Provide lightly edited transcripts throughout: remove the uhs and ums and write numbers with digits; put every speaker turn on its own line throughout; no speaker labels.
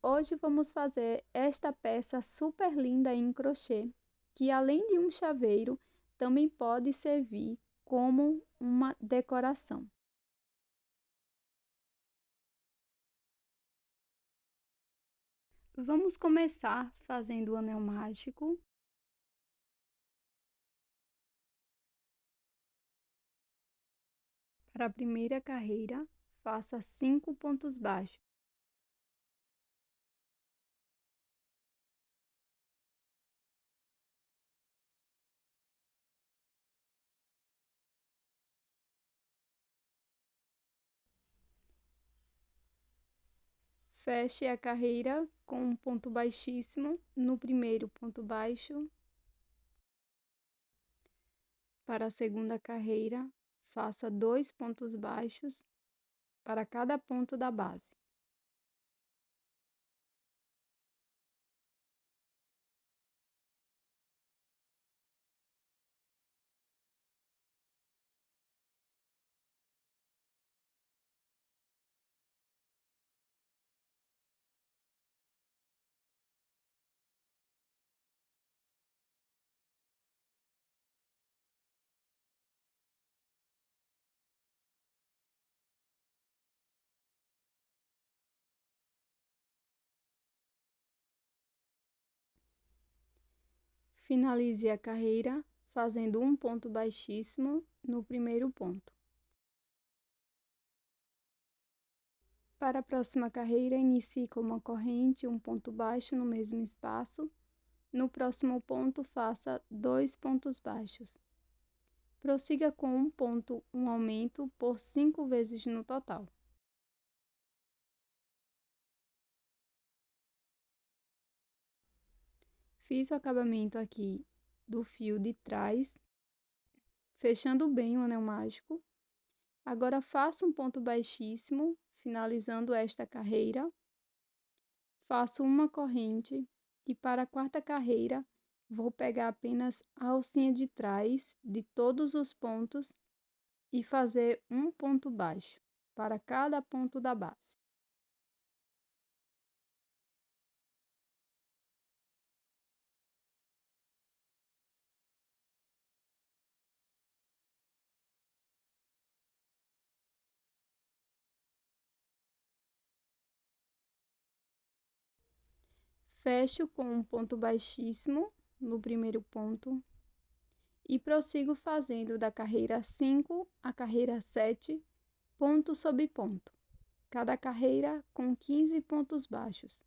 Hoje vamos fazer esta peça super linda em crochê, que além de um chaveiro, também pode servir como uma decoração. Vamos começar fazendo o anel mágico. Para a primeira carreira, faça 5 pontos baixos. Feche a carreira com um ponto baixíssimo no primeiro ponto baixo. Para a segunda carreira, faça 2 pontos baixos para cada ponto da base. Finalize a carreira fazendo um ponto baixíssimo no primeiro ponto. Para a próxima carreira, inicie com uma corrente, um ponto baixo no mesmo espaço. No próximo ponto, faça 2 pontos baixos. Prossiga com um ponto, um aumento por 5 vezes no total. Fiz o acabamento aqui do fio de trás, fechando bem o anel mágico. Agora faço um ponto baixíssimo, finalizando esta carreira. Faço uma corrente e para a quarta carreira, vou pegar apenas a alcinha de trás de todos os pontos e fazer um ponto baixo para cada ponto da base. Fecho com um ponto baixíssimo no primeiro ponto e prossigo fazendo da carreira 5 à carreira 7, ponto sobre ponto, cada carreira com 15 pontos baixos.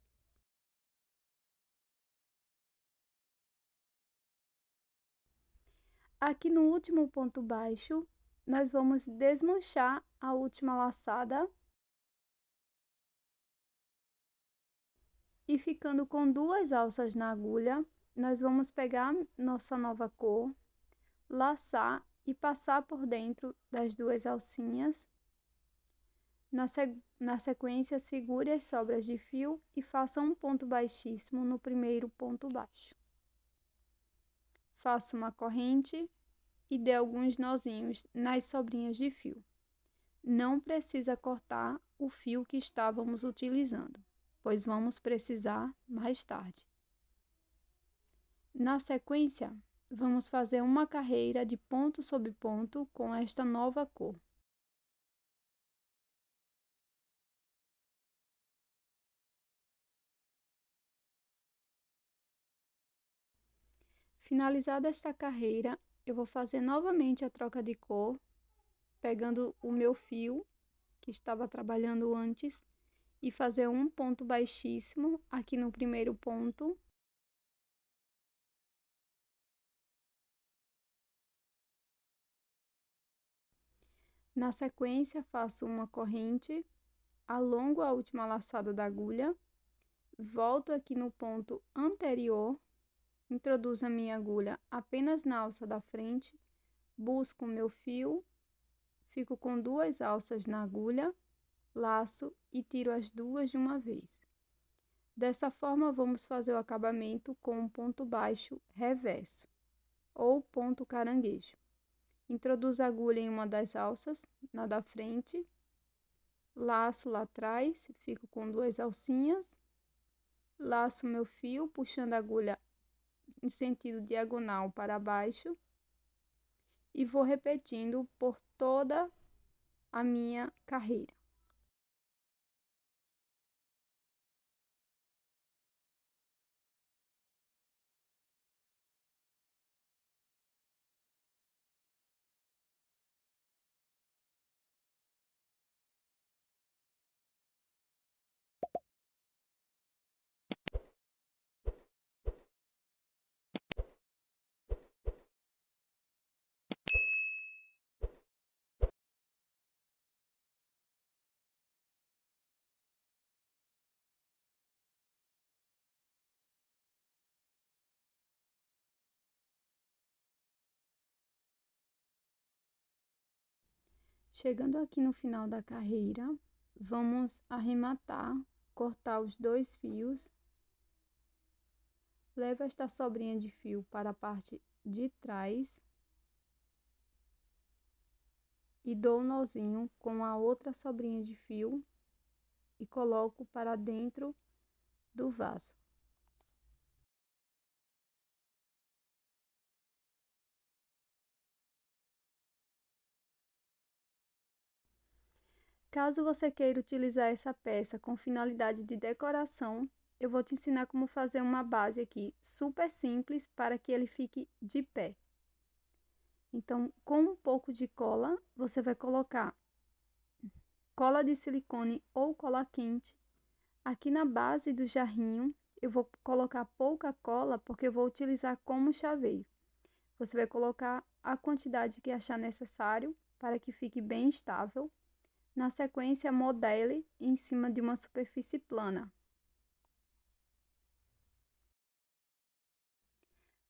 Aqui no último ponto baixo, nós vamos desmanchar a última laçada e ficando com 2 alças na agulha, nós vamos pegar nossa nova cor, laçar e passar por dentro das 2 alcinhas. Na sequência, segure as sobras de fio e faça um ponto baixíssimo no primeiro ponto baixo. Faça uma corrente e dê alguns nozinhos nas sobrinhas de fio. Não precisa cortar o fio que estávamos utilizando, pois vamos precisar mais tarde. Na sequência, vamos fazer uma carreira de ponto sobre ponto com esta nova cor. Finalizada esta carreira, eu vou fazer novamente a troca de cor, pegando o meu fio que estava trabalhando antes e fazer um ponto baixíssimo aqui no primeiro ponto. Na sequência, faço uma corrente, alongo a última laçada da agulha, volto aqui no ponto anterior, introduzo a minha agulha apenas na alça da frente, busco o meu fio, fico com 2 alças na agulha, laço e tiro as 2 de uma vez. Dessa forma, vamos fazer o acabamento com um ponto baixo reverso, ou ponto caranguejo. Introduzo a agulha em uma das alças, na da frente, laço lá atrás, fico com 2 alcinhas, Laço meu fio, puxando a agulha em sentido diagonal para baixo e vou repetindo por toda a minha carreira. Chegando aqui no final da carreira, vamos arrematar, cortar os 2 fios. Levo esta sobrinha de fio para a parte de trás e dou um nozinho com a outra sobrinha de fio e coloco para dentro do vaso. Caso você queira utilizar essa peça com finalidade de decoração, eu vou te ensinar como fazer uma base aqui super simples para que ele fique de pé. Então, com um pouco de cola, você vai colocar cola de silicone ou cola quente. Aqui na base do jarrinho, eu vou colocar pouca cola porque eu vou utilizar como chaveiro. Você vai colocar a quantidade que achar necessário para que fique bem estável. Na sequência, modele em cima de uma superfície plana.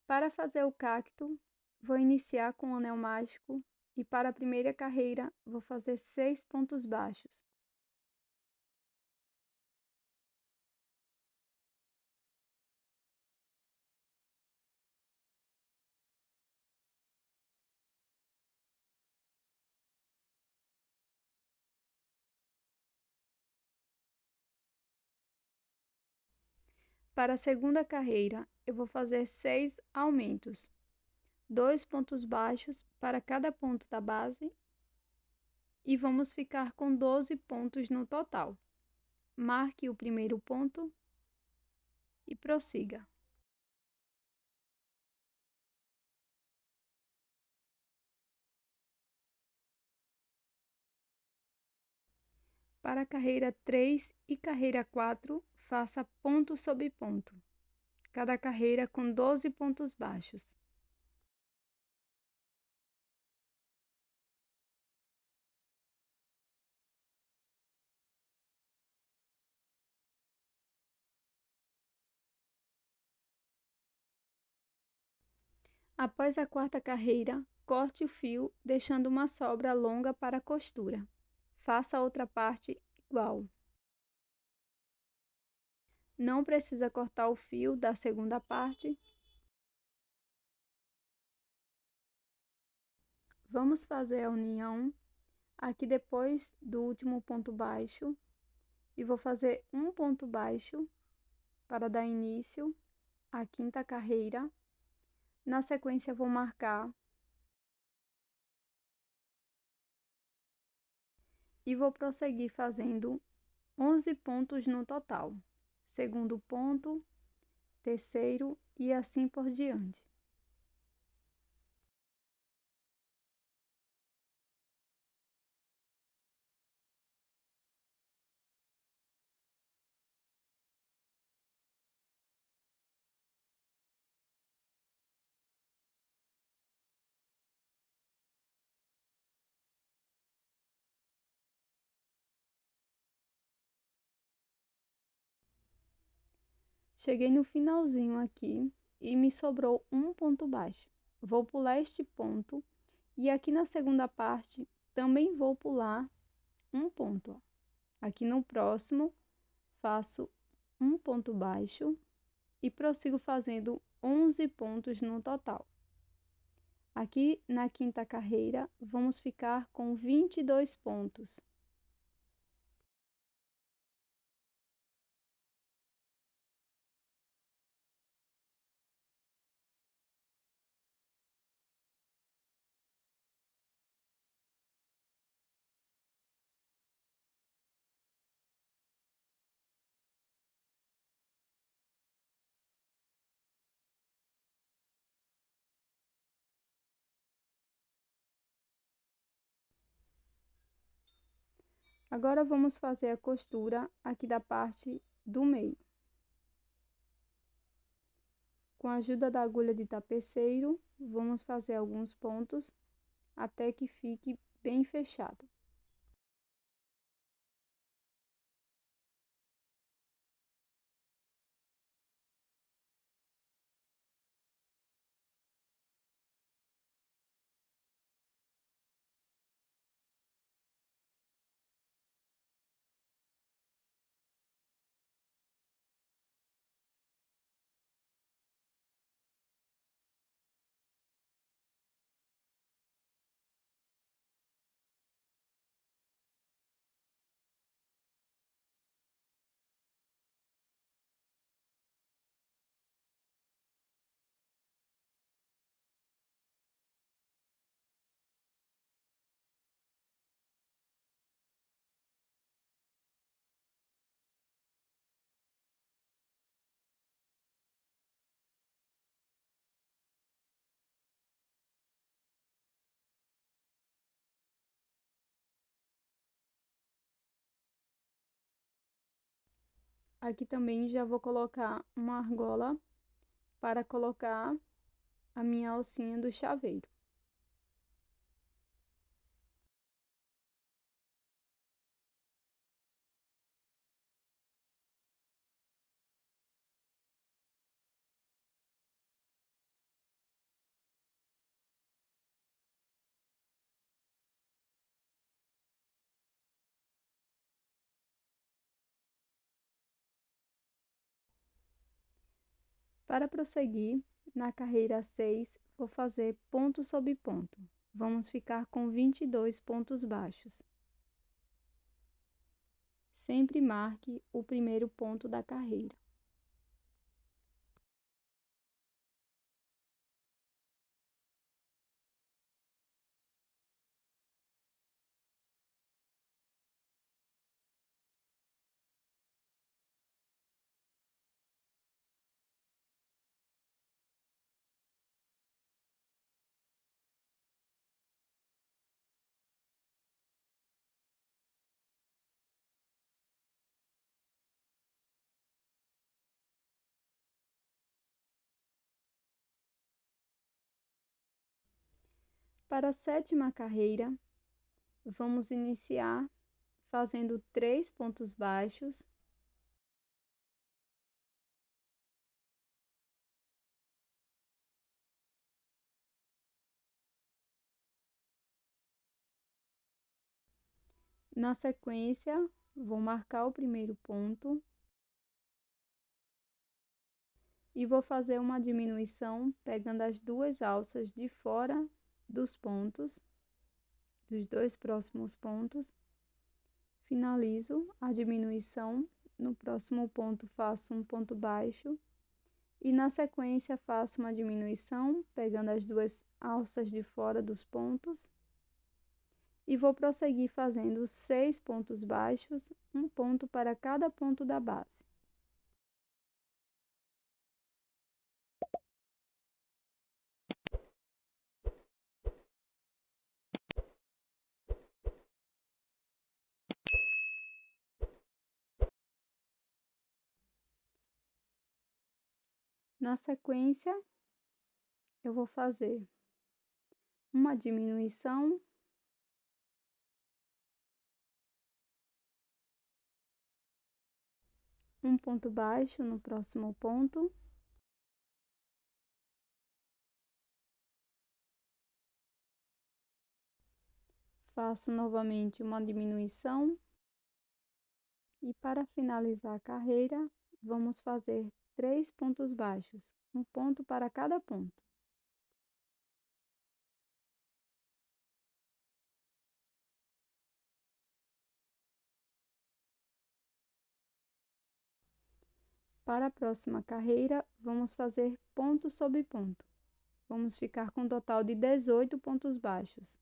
Para fazer o cacto, vou iniciar com o anel mágico e para a primeira carreira, vou fazer 6 pontos baixos. Para a segunda carreira, eu vou fazer 6 aumentos. 2 pontos baixos para cada ponto da base e vamos ficar com 12 pontos no total. Marque o primeiro ponto e prossiga. Para a carreira 3 e carreira 4, faça ponto sobre ponto, cada carreira com 12 pontos baixos. Após a quarta carreira, corte o fio, deixando uma sobra longa para a costura. Faça a outra parte igual. Não precisa cortar o fio da segunda parte. Vamos fazer a união aqui depois do último ponto baixo e vou fazer um ponto baixo para dar início à quinta carreira. Na sequência, vou marcar e vou prosseguir fazendo 11 pontos no total. Segundo ponto, terceiro e assim por diante. Cheguei no finalzinho aqui e me sobrou um ponto baixo. Vou pular este ponto e aqui na segunda parte também vou pular um ponto. Ó. Aqui no próximo, faço um ponto baixo e prossigo fazendo 11 pontos no total. Aqui na quinta carreira, vamos ficar com 22 pontos. Agora, vamos fazer a costura aqui da parte do meio. Com a ajuda da agulha de tapeceiro, vamos fazer alguns pontos até que fique bem fechado. Aqui também já vou colocar uma argola para colocar a minha alcinha do chaveiro. Para prosseguir, na carreira 6, vou fazer ponto sobre ponto. Vamos ficar com 22 pontos baixos. Sempre marque o primeiro ponto da carreira. Para a 7ª carreira, vamos iniciar fazendo 3 pontos baixos. Na sequência, vou marcar o primeiro ponto e vou fazer uma diminuição pegando as 2 alças de fora dos pontos, dos 2 próximos pontos. Finalizo a diminuição, no próximo ponto faço um ponto baixo e na sequência faço uma diminuição pegando as 2 alças de fora dos pontos e vou prosseguir fazendo 6 pontos baixos, um ponto para cada ponto da base. Na sequência, eu vou fazer uma diminuição, um ponto baixo no próximo ponto, faço novamente uma diminuição e para finalizar a carreira, vamos fazer 3 pontos baixos, um ponto para cada ponto. Para a próxima carreira, vamos fazer ponto sobre ponto. Vamos ficar com um total de 18 pontos baixos.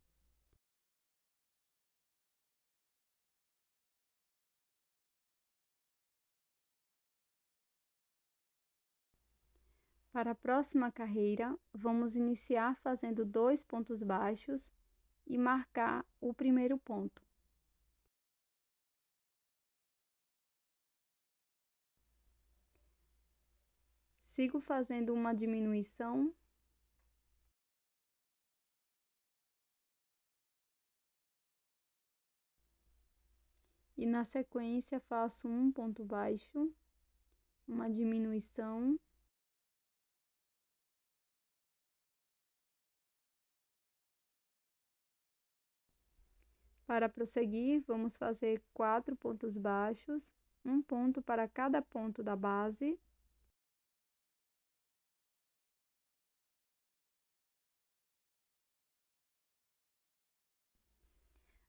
Para a próxima carreira, vamos iniciar fazendo 2 pontos baixos e marcar o primeiro ponto. Sigo fazendo uma diminuição. E na sequência faço um ponto baixo, uma diminuição. Para prosseguir, vamos fazer 4 pontos baixos, um ponto para cada ponto da base.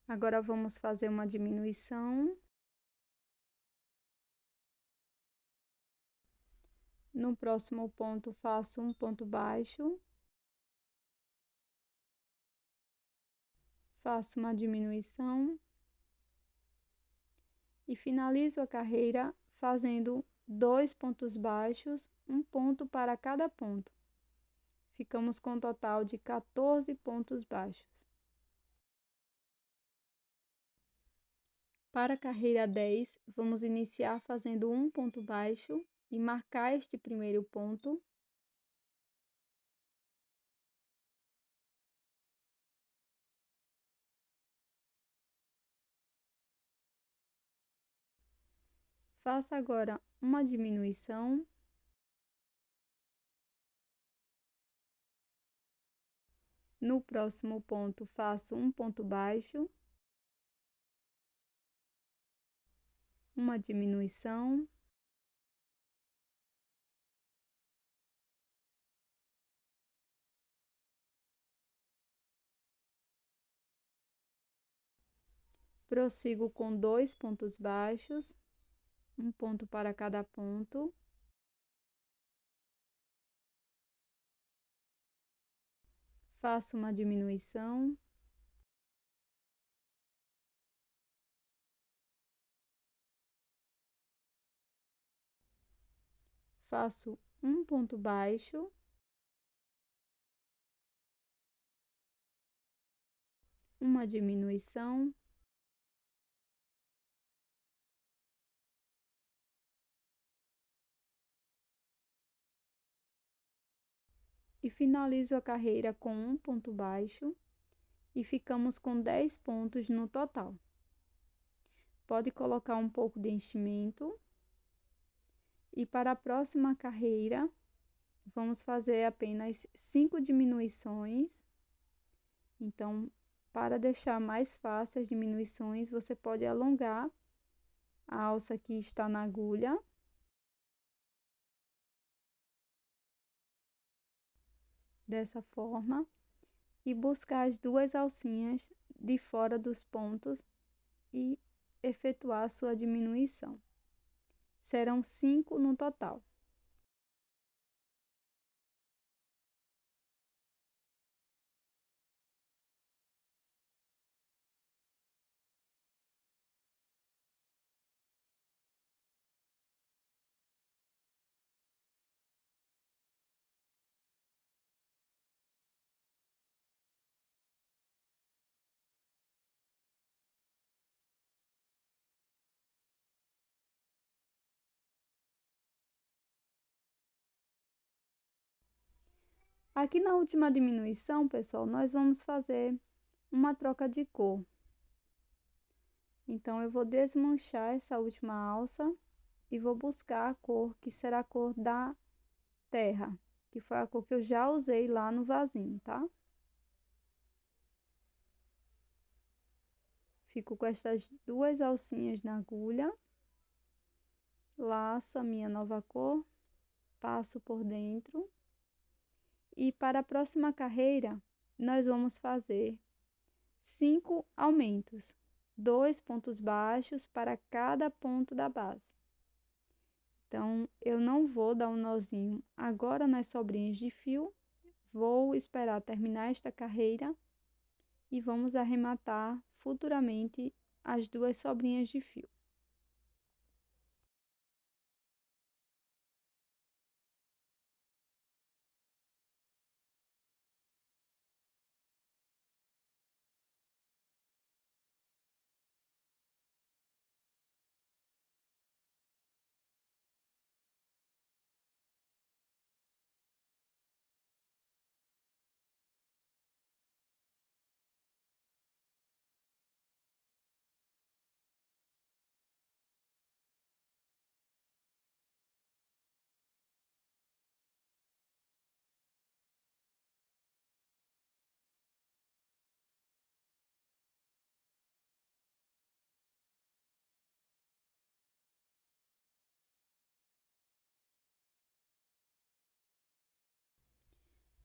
Agora vamos fazer uma diminuição. No próximo ponto, faço um ponto baixo. Faço uma diminuição. E finalizo a carreira fazendo 2 pontos baixos, um ponto para cada ponto. Ficamos com um total de 14 pontos baixos. Para a carreira 10, vamos iniciar fazendo um ponto baixo e marcar este primeiro ponto. Faça agora uma diminuição. No próximo ponto, faço um ponto baixo, uma diminuição. Prossigo com 2 pontos baixos, um ponto para cada ponto. Faço uma diminuição. Faço um ponto baixo. Uma diminuição. E finalizo a carreira com um ponto baixo e ficamos com 10 pontos no total. Pode colocar um pouco de enchimento. E para a próxima carreira, vamos fazer apenas 5 diminuições. Então, para deixar mais fácil as diminuições, você pode alongar a alça que está na agulha. Dessa forma. E buscar as 2 alcinhas de fora dos pontos e efetuar a sua diminuição. Serão 5 no total. Aqui na última diminuição, pessoal, nós vamos fazer uma troca de cor. Então, eu vou desmanchar essa última alça e vou buscar a cor que será a cor da terra, que foi a cor que eu já usei lá no vasinho, tá? Fico com essas 2 alcinhas na agulha, laço a minha nova cor, passo por dentro. E para a próxima carreira, nós vamos fazer 5 aumentos, 2 pontos baixos para cada ponto da base. Então, eu não vou dar um nozinho agora nas sobrinhas de fio, vou esperar terminar esta carreira e vamos arrematar futuramente as 2 sobrinhas de fio.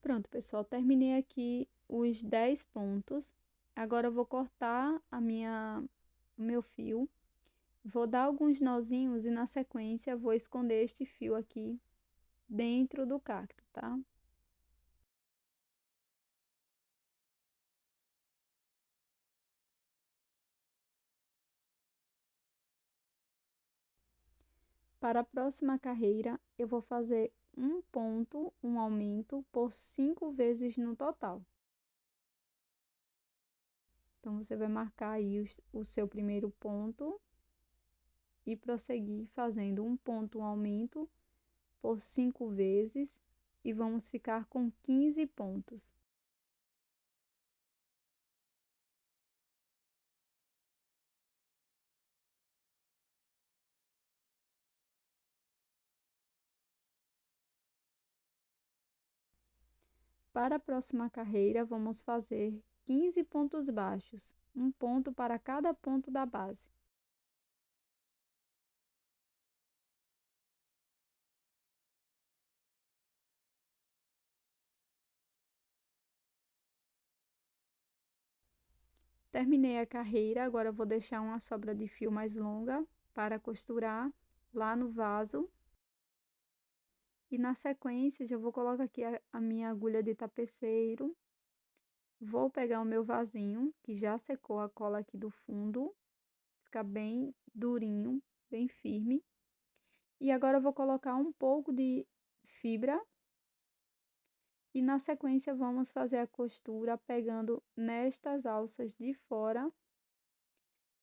Pronto, pessoal, terminei aqui os 10 pontos. Agora eu vou cortar o meu fio, vou dar alguns nozinhos e na sequência vou esconder este fio aqui dentro do cacto, tá? Para a próxima carreira, eu vou fazer um ponto, um aumento por 5 vezes no total. Então, você vai marcar aí o seu primeiro ponto e prosseguir fazendo um ponto, um aumento por 5 vezes e vamos ficar com 15 pontos. Para a próxima carreira, vamos fazer 15 pontos baixos, um ponto para cada ponto da base. Terminei a carreira, agora vou deixar uma sobra de fio mais longa para costurar lá no vaso. E na sequência, já vou colocar aqui a minha agulha de tapeceiro. Vou pegar o meu vasinho, que já secou a cola aqui do fundo. Fica bem durinho, bem firme. E agora eu vou colocar um pouco de fibra. E na sequência, vamos fazer a costura pegando nestas alças de fora.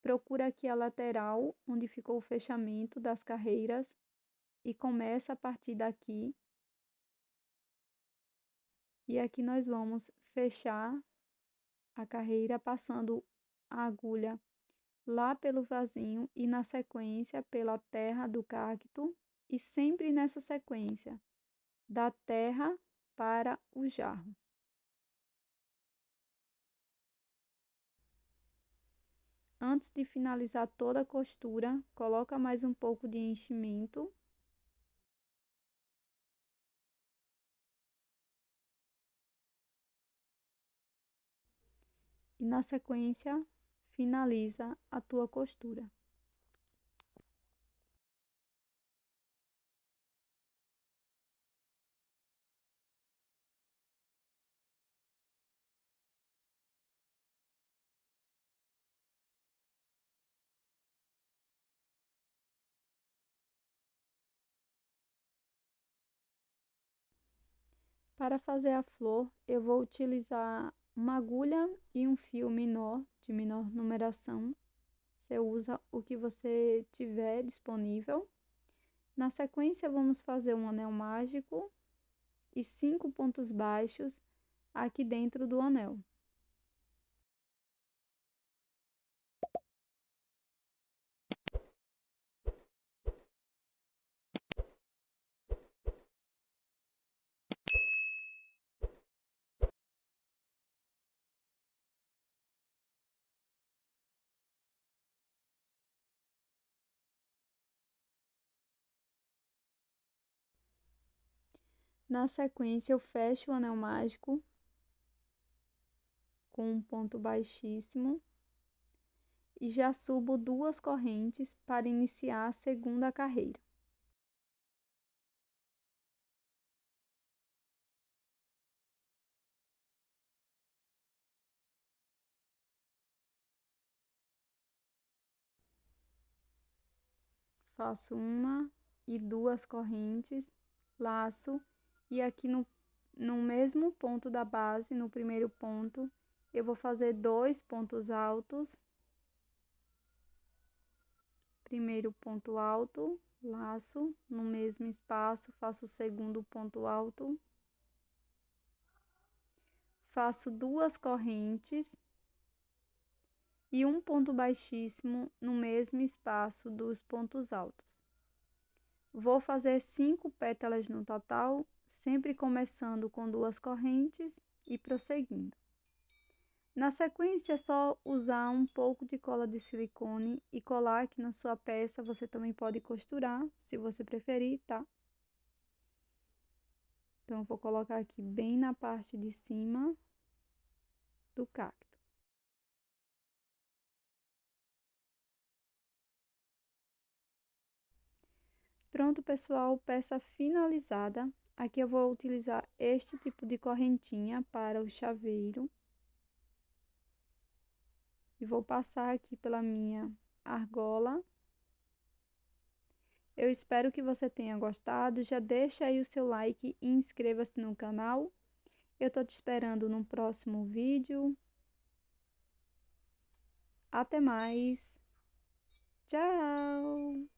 Procura aqui a lateral, onde ficou o fechamento das carreiras. E começa a partir daqui. E aqui nós vamos fechar a carreira passando a agulha lá pelo vasinho e na sequência pela terra do cacto e sempre nessa sequência da terra para o jarro. Antes de finalizar toda a costura, coloca mais um pouco de enchimento. E na sequência, finaliza a tua costura. Para fazer a flor, eu vou utilizar uma agulha e um fio menor, de menor numeração. Você usa o que você tiver disponível. Na sequência, vamos fazer um anel mágico e 5 pontos baixos aqui dentro do anel. Na sequência, eu fecho o anel mágico com um ponto baixíssimo e já subo 2 correntes para iniciar a segunda carreira. Faço uma e 2 correntes, laço e aqui no mesmo ponto da base, no primeiro ponto, eu vou fazer 2 pontos altos. Primeiro ponto alto, laço, no mesmo espaço, faço o segundo ponto alto. Faço 2 correntes e um ponto baixíssimo no mesmo espaço dos pontos altos. Vou fazer 5 pétalas no total, sempre começando com 2 correntes e prosseguindo. Na sequência, é só usar um pouco de cola de silicone e colar aqui na sua peça. Você também pode costurar, se você preferir, tá? Então, eu vou colocar aqui bem na parte de cima do cacto. Pronto, pessoal, peça finalizada. Aqui eu vou utilizar este tipo de correntinha para o chaveiro. E vou passar aqui pela minha argola. Eu espero que você tenha gostado. Já deixa aí o seu like e inscreva-se no canal. Eu tô te esperando no próximo vídeo. Até mais. Tchau!